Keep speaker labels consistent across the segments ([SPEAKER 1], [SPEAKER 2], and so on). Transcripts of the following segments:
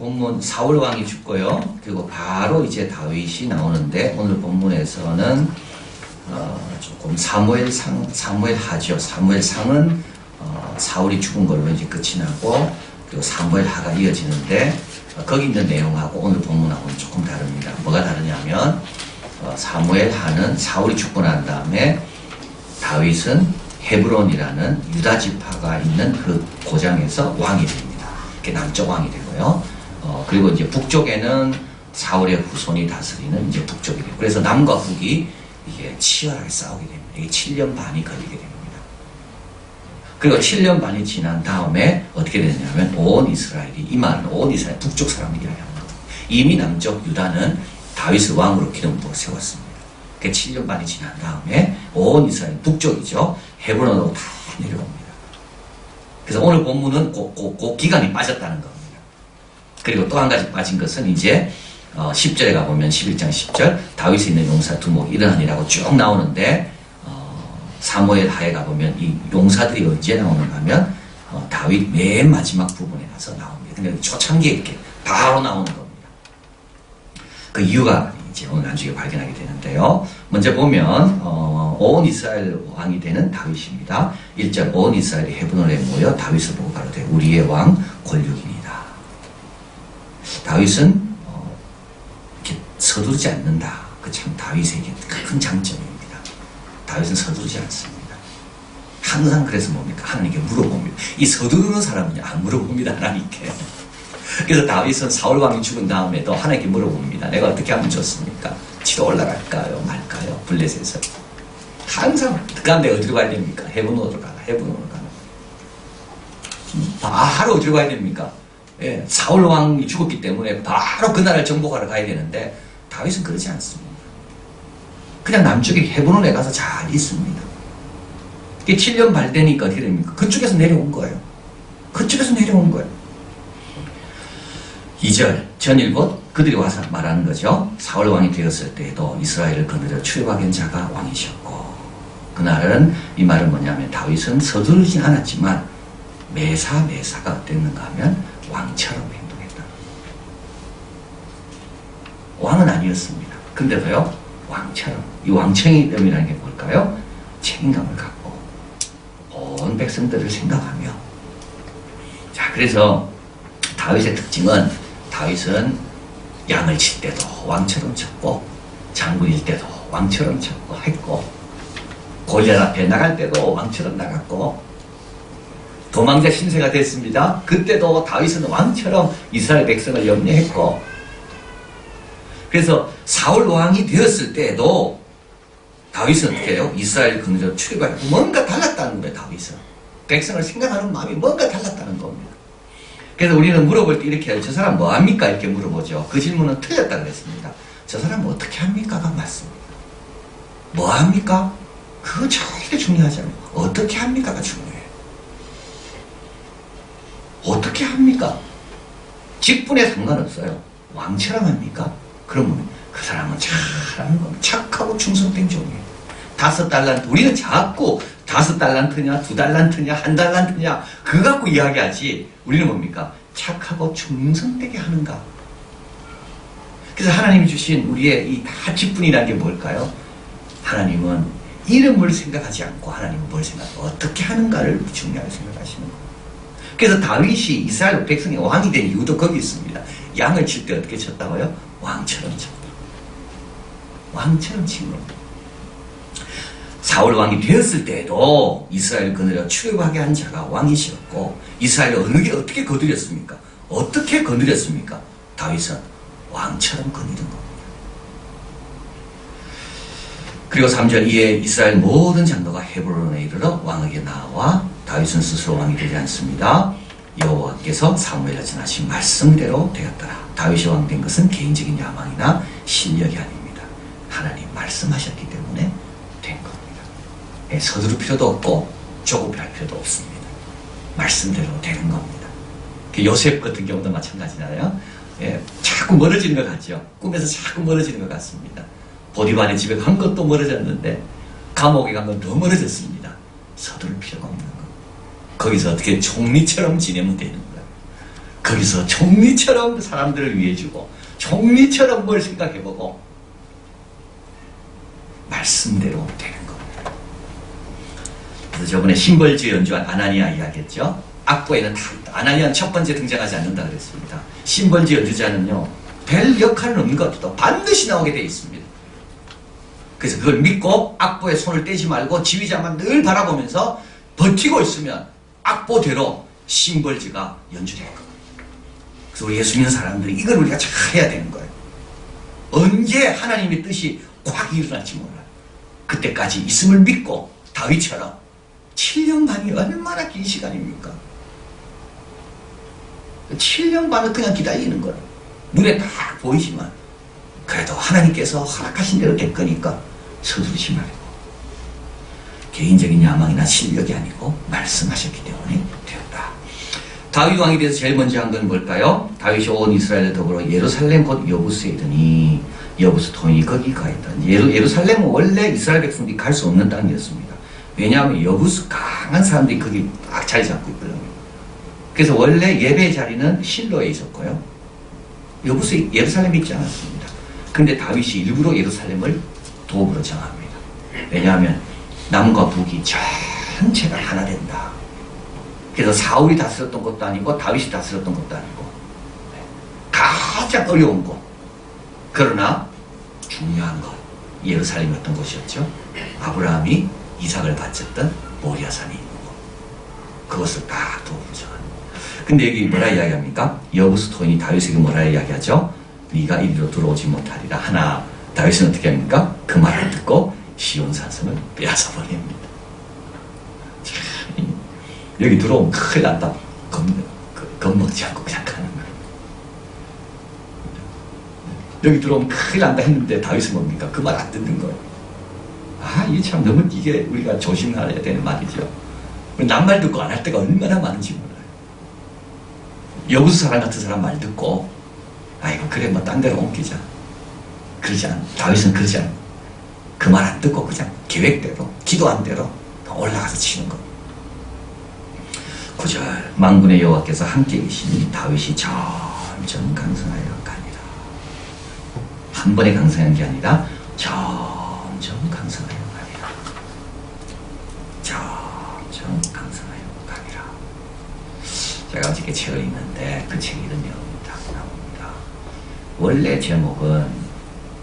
[SPEAKER 1] 본문 사울 왕이 죽고요. 그리고 바로 이제 다윗이 나오는데 오늘 본문에서는 조금 사무엘하죠. 사무엘상은 사울이 죽은 걸로 이제 끝이 나고 그리고 사무엘하가 이어지는데 거기 있는 내용하고 오늘 본문하고는 조금 다릅니다. 뭐가 다르냐면 사무엘하는 사울이 죽고 난 다음에 다윗은 헤브론이라는 유다 지파가 있는 그 고장에서 왕이 됩니다. 그게 남쪽 왕이 되고요. 그리고 이제 북쪽에는 사울의 후손이 다스리는 이제 북쪽이 되고 그래서 남과 북이 이게 치열하게 싸우게 됩니다. 이게 7년 반이 걸리게 됩니다. 그리고 7년 반이 지난 다음에 어떻게 되냐면 온 이스라엘이 이 말은 온 이스라엘 북쪽 사람들이 합니다. 이미 남쪽 유다는 다윗을 왕으로 기름 부어 세웠습니다. 그 7년 반이 지난 다음에 온 이스라엘 북쪽이죠. 헤브론으로 다 내려옵니다. 그래서 오늘 본문은 그 기간이 빠졌다는 겁니다. 그리고 또 한 가지 빠진 것은 이제 10절에 가보면 11장 10절 다윗이 있는 용사 두목이 일어나니라고 쭉 나오는데 사무엘 하에 가보면 이 용사들이 언제 나오는가 하면 다윗 맨 마지막 부분에 가서 나옵니다. 근데 초창기에 이렇게 바로 나오는 겁니다. 그 이유가 이제 오늘 나중에 발견하게 되는데요. 먼저 보면 온 이스라엘 왕이 되는 다윗입니다. 1절 온 이스라엘이 헤브론에 모여 다윗을 보고 가로되 우리의 왕 권력이니이다. 다윗은 이렇게 서두르지 않는다. 그 참 다윗에게 큰 장점입니다. 다윗은 서두르지 않습니다. 항상 그래서 뭡니까? 하나님께 물어봅니다. 이 서두르는 사람은 안 물어봅니다. 하나님께. 그래서 다윗은 사울 왕이 죽은 다음에도 하나님께 물어봅니다. 내가 어떻게 하면 좋습니까? 치러 올라갈까요? 말까요? 블레셋에서. 항상 그 가운데 어디로 가야 됩니까? 헤브론으로 가나? 헤브론으로 가나? 바로 어디로 가야 됩니까? 예, 사울 왕이 죽었기 때문에 바로 그 나라를 정복하러 가야 되는데 다윗은 그러지 않습니다. 그냥 남쪽에 헤브론에 가서 잘 있습니다. 이게 7년 발되니까 어떻게 됩니까? 그쪽에서 내려온 거예요. 그쪽에서 내려온 거예요. 2절 전일봇 그들이 와서 말하는 거죠. 사울 왕이 되었을 때에도 이스라엘을 거느려 출애굽한 자가 왕이셨고 그날은 이 말은 뭐냐면 다윗은 서두르지 않았지만 매사가 어땠는가 하면 왕처럼 행동했다. 왕은 아니었습니다. 근데도요 왕처럼 이 왕청이됨이라는 게 뭘까요? 책임감을 갖고 온 백성들을 생각하며 자 그래서 다윗의 특징은 다윗은 양을 칠 때도 왕처럼 쳤고 장군일 때도 왕처럼 쳤고 했고 골리앗 앞에 나갈 때도 왕처럼 나갔고 도망자 신세가 됐습니다. 그때도 다윗은 왕처럼 이스라엘 백성을 염려했고 그래서 사울 왕이 되었을 때에도 다윗은 어떻게 해요? 이스라엘 근처 출애굽하고 뭔가 달랐다는 거예요. 다윗은 백성을 생각하는 마음이 뭔가 달랐다는 겁니다. 그래서 우리는 물어볼 때 이렇게 해요. 저 사람 뭐합니까? 이렇게 물어보죠. 그 질문은 틀렸다 그랬습니다. 저 사람 어떻게 합니까?가 맞습니다. 뭐합니까? 그거 절대 중요하지 않아요. 어떻게 합니까?가 중요해요. 어떻게 합니까? 직분에 상관없어요. 왕처럼 합니까? 그러면 그 사람은 잘하는 겁니다. 착하고 충성된 종이에요. 5달란트 우리는 자꾸 5달란트냐 2달란트냐 1달란트냐 그거 갖고 이야기하지 우리는 뭡니까? 착하고 충성되게 하는가. 그래서 하나님이 주신 우리의 이 다 직분이라는 게 뭘까요? 하나님은 이름을 생각하지 않고 하나님은 뭘 생각하고 어떻게 하는가를 중요하게 생각하시는 거예요. 그래서 다윗이 이스라엘 백성의 왕이 된 이유도 거기 있습니다. 양을 칠 때 어떻게 쳤다고요? 왕처럼 쳤다. 왕처럼 친 겁니다. 사울 왕이 되었을 때에도 이스라엘 거느려 출애굽하게 한 자가 왕이셨고 이스라엘을 어떻게 거느렸습니까? 어떻게 거느렸습니까? 다윗은 왕처럼 거느린 겁니다. 그리고 3절 이에 이스라엘 모든 장로가 헤브론에 이르러 왕에게 나와 다윗은 스스로 왕이 되지 않습니다. 여호와께서 사무엘에 전하신 말씀대로 되었더라. 다윗이 왕된 것은 개인적인 야망이나 실력이 아닙니다. 하나님 말씀하셨기 때문에 된 겁니다. 서두를 필요도 없고 조급할 필요도 없습니다. 말씀대로 되는 겁니다. 요셉 같은 경우도 마찬가지잖아요. 자꾸 멀어지는 것 같죠. 꿈에서 자꾸 멀어지는 것 같습니다. 보디발의 집에 간 것도 멀어졌는데 감옥에 간 건 더 멀어졌습니다. 서두를 필요가 없는 거. 거기서 어떻게 총리처럼 지내면 되는 거예요. 거기서 총리처럼 사람들을 위해주고 총리처럼 뭘 생각해보고 말씀대로 되는 겁니다. 그래서 저번에 심벌주 연주한 아나니아 이야기했죠. 악보에는 아나니아는 첫 번째 등장하지 않는다 그랬습니다. 심벌주 연주자는요, 별 역할은 없는 것 같아도 반드시 나오게 되어 있습니다. 그래서 그걸 믿고 악보에 손을 떼지 말고 지휘자만 늘 바라보면서 버티고 있으면 악보대로 심벌주가 연주될 겁니다. 그래서 우리 예수 믿는 사람들이 이걸 우리가 잘 해야 되는 거예요. 언제 하나님의 뜻이 확 일어날지 몰라요. 그때까지 있음을 믿고 다윗처럼 7년 반이 얼마나 긴 시간입니까? 7년 반을 그냥 기다리는 거예요. 눈에 딱 보이지만 그래도 하나님께서 허락하신 대로 될 거니까 서두르지 말고, 개인적인 야망이나 실력이 아니고 말씀하셨기 때문에 되었다. 다윗 왕에 대해서 제일 먼저 한 건 뭘까요? 다윗이 온 이스라엘을 더불어 예루살렘 곧 여부스에 이르니 여부스 통이 거기 가 있다. 예루살렘은 원래 이스라엘 백성들이 갈 수 없는 땅이었습니다. 왜냐하면 여부스 강한 사람들이 거기 딱 자리 잡고 있거든요. 그래서 원래 예배의 자리는 실로에 있었고요. 여부스에 예루살렘에 있지 않았습니다. 근데 다윗이 일부러 예루살렘을 도읍으로 정합니다. 왜냐하면 남과 북이 전체가 하나 된다. 그래서 사울이 다스렸던 것도 아니고 다윗이 다스렸던 것도 아니고 가장 어려운 곳, 그러나 중요한 것, 예루살렘이 어떤 곳이었죠? 아브라함이 이삭을 바쳤던 모리아산이 있는 곳, 그것을 딱 도읍으로 정합니다. 근데 여기 뭐라 이야기합니까? 여부스 토인이 다윗에게 뭐라 이야기하죠? 네가 이리로 들어오지 못하리라 하나, 다윗은 어떻게 합니까? 그 말을 듣고 시온 산성을 빼앗아 버립니다. 참, 여기 들어오면 큰일 난다. 겁먹지 않고 그냥 가는 거예요. 여기 들어오면 큰일 난다 했는데 다윗은 뭡니까? 그 말 안 듣는 거예요. 아, 이게 참 너무 이게 우리가 조심해야 되는 말이죠. 남 말 듣고 안 할 때가 얼마나 많은지 몰라요. 여부수 사람 같은 사람 말 듣고 아이고 그래 뭐 딴 데로 옮기자. 그러지 않아. 다윗은 그러지 않아. 그 말 안 듣고 그냥 계획대로 기도한 대로 올라가서 치는 거. 9절 만군의 여호와께서 함께 계시니 다윗이 점점 강성하여 가니라. 한 번에 강성한 게 아니라 점점 강성하여 가니라. 점점 강성하여 가니라. 제가 어저께 책을 읽는데 그 책이 이런 내용입니다. 나옵니다. 원래 제목은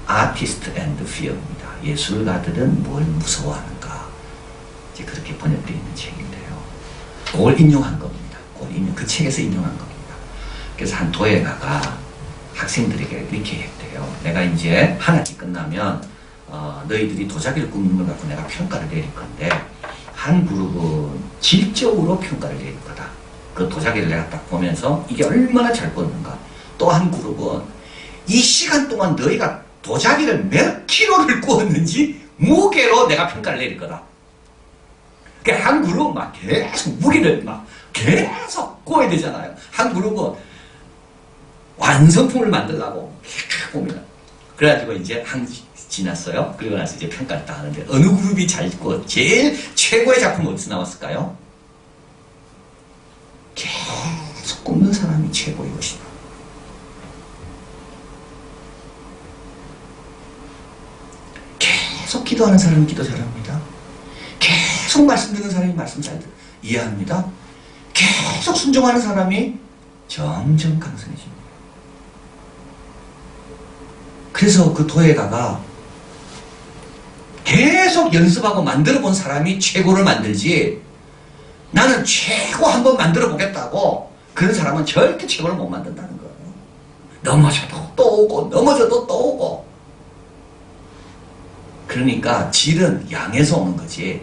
[SPEAKER 1] 아티스트 앤드 피어입니다. 예술가들은 뭘 무서워하는가, 이제 그렇게 번역되어 있는 책인데요. 그걸 인용한 겁니다. 그 책에서 인용한 겁니다. 그래서 한 도예가가 학생들에게 이렇게 했대요. 내가 이제 한 학기 끝나면 너희들이 도자기를 굽는 걸 갖고 내가 평가를 내릴 건데 한 그룹은 질적으로 평가를 내릴 거다. 그 도자기를 내가 딱 보면서 이게 얼마나 잘 굽는가. 또 한 그룹은 이 시간 동안 너희가 도자기를 몇 킬로를 구웠는지 무게로 내가 평가를 내릴 거다. 그러니까 한 그룹은 막 계속 무게를 막 계속 구워야 되잖아요. 한 그룹은 완성품을 만들려고 보면 그래가지고 이제 한 지났어요. 그리고 나서 이제 평가를 딱 하는데 어느 그룹이 잘 구워 제일 최고의 작품은 어디서 나왔을까요? 계속 굽는 사람이 최고의 것이다. 계속 기도하는 사람은 기도 잘합니다. 계속 말씀 듣는 사람이 말씀 잘 이해합니다. 계속 순종하는 사람이 점점 강성해집니다. 그래서 그 도예가가 계속 연습하고 만들어 본 사람이 최고를 만들지, 나는 최고 한번 만들어 보겠다고 그런 사람은 절대 최고를 못 만든다는 거예요. 넘어져도 또 오고 넘어져도 또 오고. 그러니까 질은 양에서 오는 거지.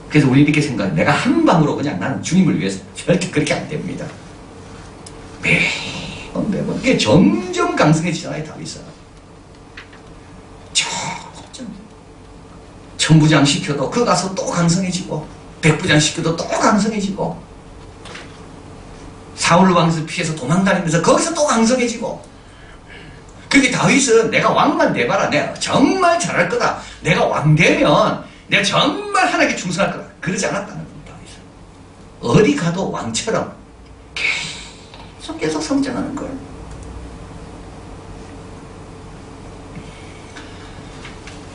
[SPEAKER 1] 그래서 우리 이렇게 생각해. 내가 한 방으로 그냥 나는 주님을 위해서 절대 그렇게 안 됩니다. 매번 그게 점점 강성해지잖아요. 다윗은 점점 천부장 시켜도 그 가서 또 강성해지고, 백부장 시켜도 또 강성해지고, 사울 왕에서 피해서 도망다니면서 거기서 또 강성해지고. 그게 다윗은 내가 왕만 돼봐라, 내가 정말 잘할 거다, 내가 왕 되면 내가 정말 하나님께 충성할 거다, 그러지 않았다는 겁니다. 다윗은 어디 가도 왕처럼 계속 성장하는 거예요.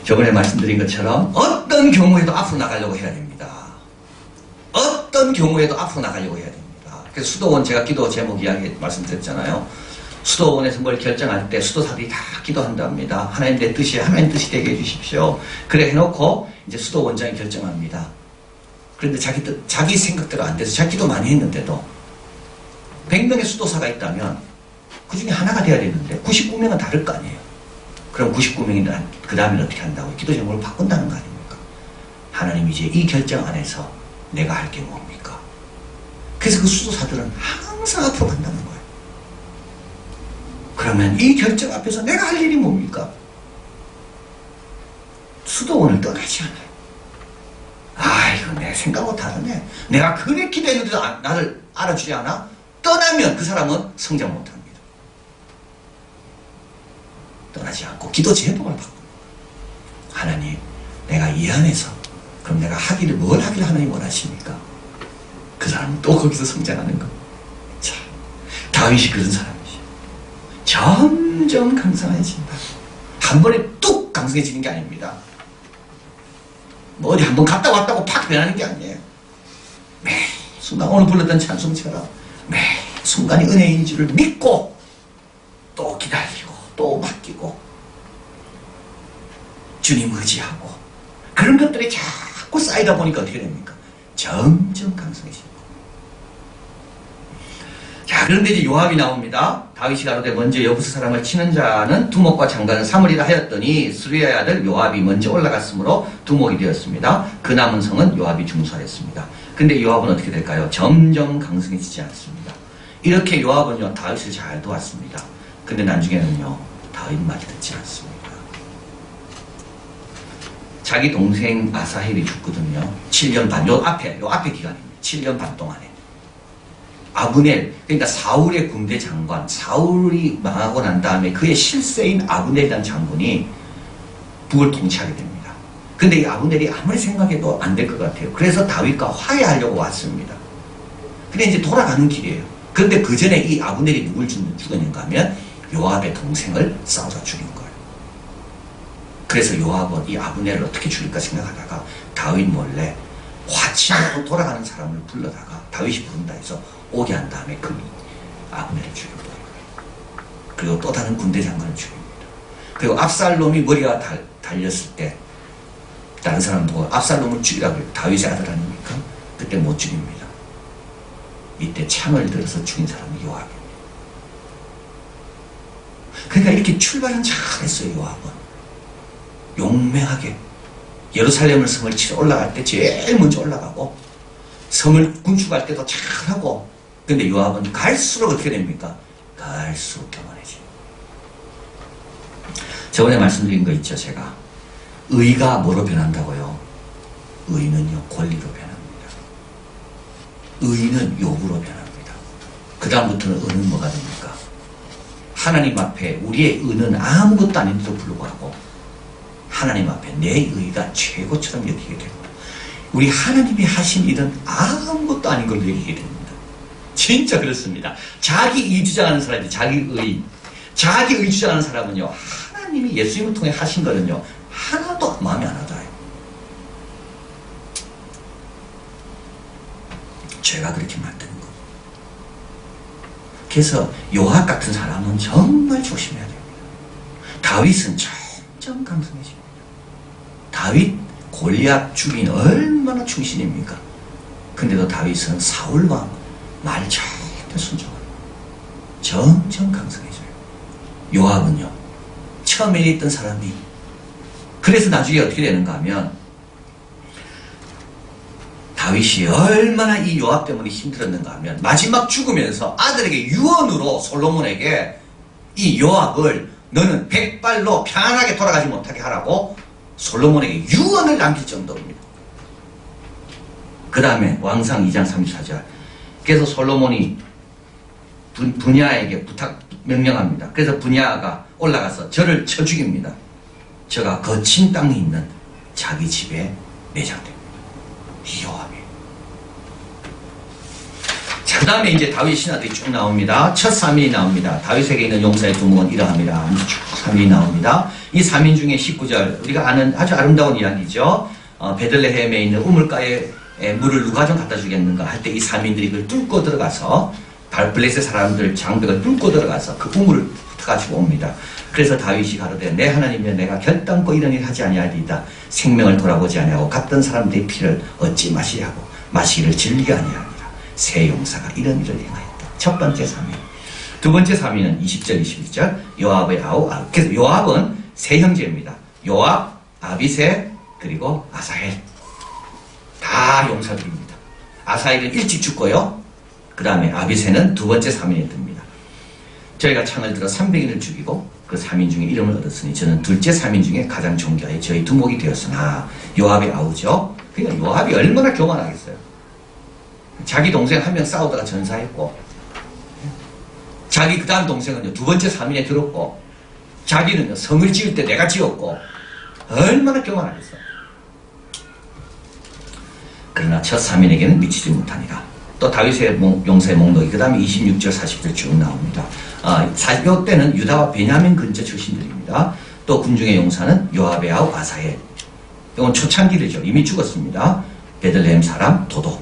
[SPEAKER 1] 저번에 말씀드린 것처럼 어떤 경우에도 앞으로 나가려고 해야 됩니다. 어떤 경우에도 앞으로 나가려고 해야 됩니다. 그래서 수도원 제가 기도 제목 이야기 말씀드렸잖아요. 수도원에서 뭘 결정할 때 수도사들이 다 기도한답니다. 하나님 내 뜻이 하나님 뜻이 되게 해주십시오. 그래 해놓고 이제 수도원장이 결정합니다. 그런데 자기 생각대로 안 돼서 자기도 많이 했는데도 100명의 수도사가 있다면 그 중에 하나가 돼야 되는데 99명은 다를 거 아니에요. 그럼 99명이 그 다음에 어떻게 한다고요? 기도 제목을 바꾼다는 거 아닙니까? 하나님 이제 이 결정 안에서 내가 할 게 뭡니까? 그래서 그 수도사들은 항상 앞으로 간다는 거예요. 그러면 이 결정 앞에서 내가 할 일이 뭡니까? 수도원을 떠나지 않아요. 아, 이거 내 생각하고 다르네. 내가 그래 기도했는데도 나를 알아주지 않아? 떠나면 그 사람은 성장 못합니다. 떠나지 않고 기도 제목을 바꾸는 거예요. 하나님, 내가 이 안에서 그럼 내가 뭘 하기를 하나님 원하십니까? 그 사람은 또 거기서 성장하는 거. 자, 다윗이 그런 사람이죠. 점점 강성해진다. 한 번에 뚝 강성해지는 게 아닙니다. 뭐 어디 한번 갔다 왔다고 팍 변하는 게 아니에요. 매 순간 오늘 불렀던 찬송처럼 매 순간이 은혜인 줄을 믿고 또 기다리고 또 맡기고 주님 의지하고 그런 것들이 자꾸 쌓이다 보니까 어떻게 됩니까? 점점 강성해집니다. 자, 그런데 이제 요압이 나옵니다. 다윗이 가로되 먼저 여부스 사람을 치는 자는 두목과 장관은 사무리라 하였더니 스루야의 아들 요압이 먼저 올라갔으므로 두목이 되었습니다. 그 남은 성은 요압이 중수하였습니다. 근데 요압은 어떻게 될까요? 점점 강성해지지 않습니다. 이렇게 요압은요 다윗을 잘 도왔습니다. 근데 나중에는요 다윗 말이 듣지 않습니다. 자기 동생 아사헬이 죽거든요. 7년 반, 요 앞에 기간입니다. 7년 반 동안에. 아브넬, 그러니까 사울의 군대 장관, 사울이 망하고 난 다음에 그의 실세인 아브넬이라는 장군이 북을 통치하게 됩니다. 근데 이 아브넬이 아무리 생각해도 안 될 것 같아요. 그래서 다윗과 화해하려고 왔습니다. 근데 이제 돌아가는 길이에요. 그런데 그 전에 이 아브넬이 누굴 죽였는가 하면 요압의 동생을 싸우다 죽인 거예요. 그래서 요압은 이 아브넬을 어떻게 죽일까 생각하다가 다윗 몰래 화친하고 돌아가는 사람을 불러다가 다윗이 부른다 해서 오게 한 다음에 그 아브넬을 죽여버린 거예요. 그리고 또 다른 군대 장관을 죽입니다. 그리고 압살롬이 머리가 달렸을 때 다른 사람 보고 압살롬을 죽이라고 해요. 다윗의 아들 아닙니까? 그때 못 죽입니다. 이때 창을 들어서 죽인 사람이 요압입니다. 그러니까 이렇게 출발은 잘했어요. 요압은 용맹하게 예루살렘을 성을 치러 올라갈 때 제일 먼저 올라가고 성을 군축할 때도 잘하고. 근데 요압은 갈수록 어떻게 됩니까? 갈수록 교만해져요. 저번에 말씀드린 거 있죠. 제가 의가 뭐로 변한다고요? 의는요 권리로 변합니다. 의는 욕으로 변합니다. 그 다음부터는 의는 뭐가 됩니까? 하나님 앞에 우리의 의는 아무것도 아닌데도 불구하고 하나님 앞에 내 의가 최고처럼 여기게 되고 우리 하나님이 하신 일은 아무것도 아닌 걸로 여기게 됩니다. 진짜 그렇습니다. 자기 의 주장하는 사람이 자기 의 주장하는 사람은요 하나님이 예수님을 통해 하신 거는요 하나도 마음에 안 와닿아요. 죄가 그렇게 만드는 거. 그래서 요압 같은 사람은 정말 조심해야 됩니다. 다윗은 점점 강성해집니다. 다윗 골리앗 죽인 얼마나 충신입니까? 근데도 다윗은 사울왕 말 절대 순종합니다. 점점 강성해져요. 요압은요 처음에 있던 사람이 그래서 나중에 어떻게 되는가 하면 다윗이 얼마나 이 요압 때문에 힘들었는가 하면 마지막 죽으면서 아들에게 유언으로 솔로몬에게 이 요압을 너는 백발로 편안하게 돌아가지 못하게 하라고 솔로몬에게 유언을 남길 정도입니다. 그 다음에 왕상 2장 34절 그래서 솔로몬이 분야에게 명령합니다. 그래서 분야가 올라가서 저를 쳐 죽입니다. 저가 거친 땅에 있는 자기 집에 내장됩니다. 이 요압이에요. 자, 그 다음에 이제 다윗 신하들이 쭉 나옵니다. 첫 3인이 나옵니다. 다윗에게 있는 용사의 두목은 이러합니다. 쭉 3인이 나옵니다. 이 3인 중에 19절 우리가 아는 아주 아름다운 이야기죠. 베들레헴에 있는 우물가에 물을 누가 좀 갖다 주겠는가 할 때 이 3인들이 그걸 뚫고 들어가서 블레셋 사람들 장벽을 뚫고 들어가서 그 우물을 타가지고 옵니다. 그래서 다윗이 가로되 내 하나님이여 내가 결단코 이런 일 하지 아니하리이다. 생명을 돌아보지 아니하고 갔던 사람들의 피를 얻지 마시려고 마시기를 즐기게 아니하리라. 세 용사가 이런 일을 행하였다. 첫 번째 3인. 두 번째 3인은 20절 21절 요압의 아우. 그래서 요압은 세 형제입니다. 요압, 아비새 그리고 아사헬. 다 용사들입니다. 아사헬은 일찍 죽고요. 그 다음에 아비새는 두 번째 3인에 듭니다. 저희가 창을 들어 300인을 죽이고 그 3인 중에 이름을 얻었으니 저는 둘째 3인 중에 가장 존귀하여 저희 두목이 되었으나 요압의 아우죠. 그러니까 요압이 얼마나 교만하겠어요. 자기 동생 한 명 싸우다가 전사했고 자기 그 다음 동생은 두 번째 3인에 들었고 자기는 성을 지을 때 내가 지었고 얼마나 교만하겠어. 그러나 첫 3인에게는 미치지 못하니라. 또 다윗의 용사의 목록이 그 다음에 26절 40절 쭉 나옵니다. 이때는 유다와 베냐민 근처 출신들입니다. 또 군중의 용사는 요압의 아우 아사헬. 이건 초창기들이죠. 이미 죽었습니다. 베들레헴 사람 도도.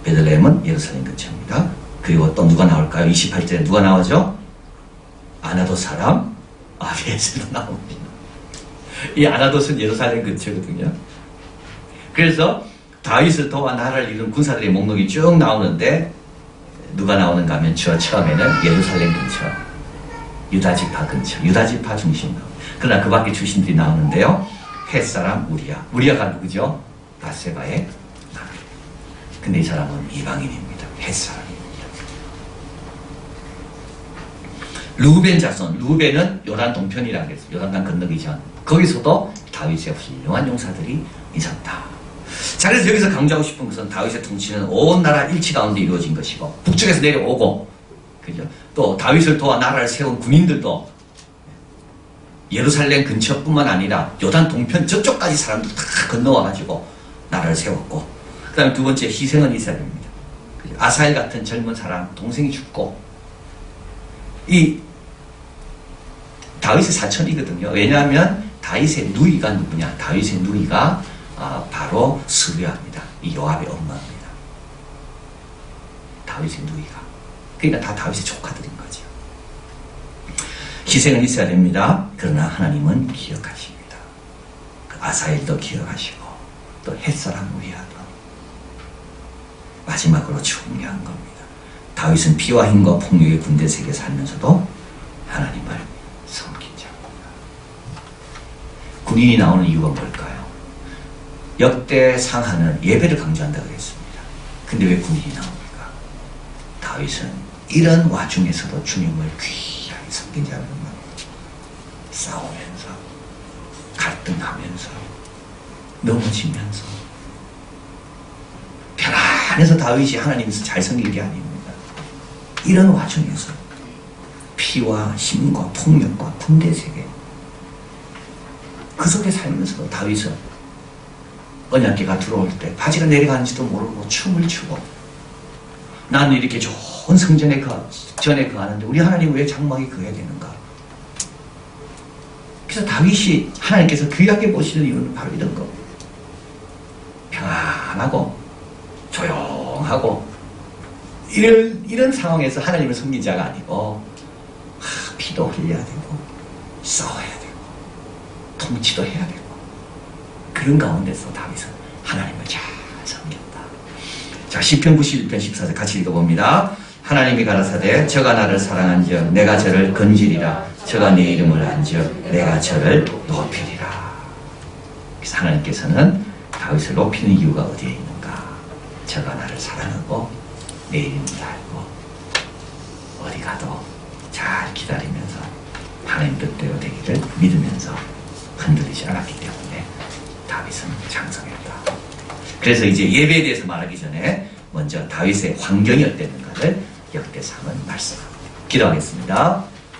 [SPEAKER 1] 베들레헴은 예루살렘 근처입니다. 그리고 또 누가 나올까요? 28절에 누가 나오죠? 아나돗 사람 아비에셀도 나옵니다. 이 아나돗은 예루살렘 근처거든요. 그래서 다윗을 도와 나라를 이룬 군사들의 목록이 쭉 나오는데 누가 나오는가 하면 저 처음에는 예루살렘 근처, 유다지파 근처, 유다지파 중심. 그러나 그 밖에 출신들이 나오는데요. 헷사람 우리야. 우리야가 누구죠? 바세바의 아들. 근데 이 사람은 이방인입니다. 헷사람입니다. 루벤 자손. 루벤은 요단 동편이라고 했어요. 요단강 건너기 전. 거기서도 다윗의 훌륭한 용사들이 있었다. 자, 그래서 여기서 강조하고 싶은 것은 다윗의 통치는 온 나라 일치 가운데 이루어진 것이고 북쪽에서 내려오고 그죠? 또 다윗을 도와 나라를 세운 군인들도 예루살렘 근처뿐만 아니라 요단 동편 저쪽까지 사람들 다 건너와가지고 나라를 세웠고 그 다음에 두 번째 희생은 있어야 됩니다. 아사엘 같은 젊은 사람 동생이 죽고 이 다윗의 사촌이거든요. 왜냐하면 다윗의 누이가 누구냐? 다윗의 누이가 바로 스루야입니다. 이 요압의 엄마입니다. 다윗의 누이가. 그러니까 다 다윗의 조카들인 거죠. 희생은 있어야 됩니다. 그러나 하나님은 기억하십니다. 그 아사엘도 기억하시고 또 헷사람 우리야도. 마지막으로 중요한 겁니다. 다윗은 피와 힘과 폭력의 군대 세계에 살면서도 하나님을 섬긴 자입니다. 군인이 나오는 이유가 뭘까요? 역대 상하는 예배를 강조한다고 했습니다. 근데 왜 군인이 나옵니까? 다윗은 이런 와중에서도 주님을 귀하게 섬긴 자라는 말이에요. 싸우면서 갈등하면서 넘어지면서 편안해서 다윗이 하나님께서 잘 섬긴 게 아닙니다. 이런 와중에서 피와 힘과 폭력과 군대 세계 그 속에 살면서도 다윗은 언약궤가 들어올 때 바지가 내려가는지도 모르고 춤을 추고 나는 이렇게 좋은 성전에 전에 거하는데 우리 하나님 왜 장막에 거해야 되는가? 그래서 다윗이 하나님께서 귀하게 보시는 이유는 바로 이런 거. 평안하고 조용하고 이런 상황에서 하나님을 섬긴 자가 아니고 피도 흘려야 되고 싸워야 되고 통치도 해야 되고 그런 가운데서 다윗은 하나님을 잘 섬겼다. 자, 시편 91편 14절 같이 읽어봅니다. 하나님이 가라사대 저가 나를 사랑한즉 내가 저를 건지리라. 저가 내 이름을 안즉 내가 저를 높이리라. 그래서 하나님께서는 다윗을 높이는 이유가 어디에 있는가? 저가 나를 사랑하고 내 이름을 알고 어디 가도 잘 기다리면서 하나님 뜻대로 되기를 믿으면서 흔들리지 않았기 때문에 다윗은 장성했다. 그래서 이제 예배에 대해서 말하기 전에 먼저 다윗의 환경이 어땠는가를 역대상은 말씀합니다. 기도하겠습니다.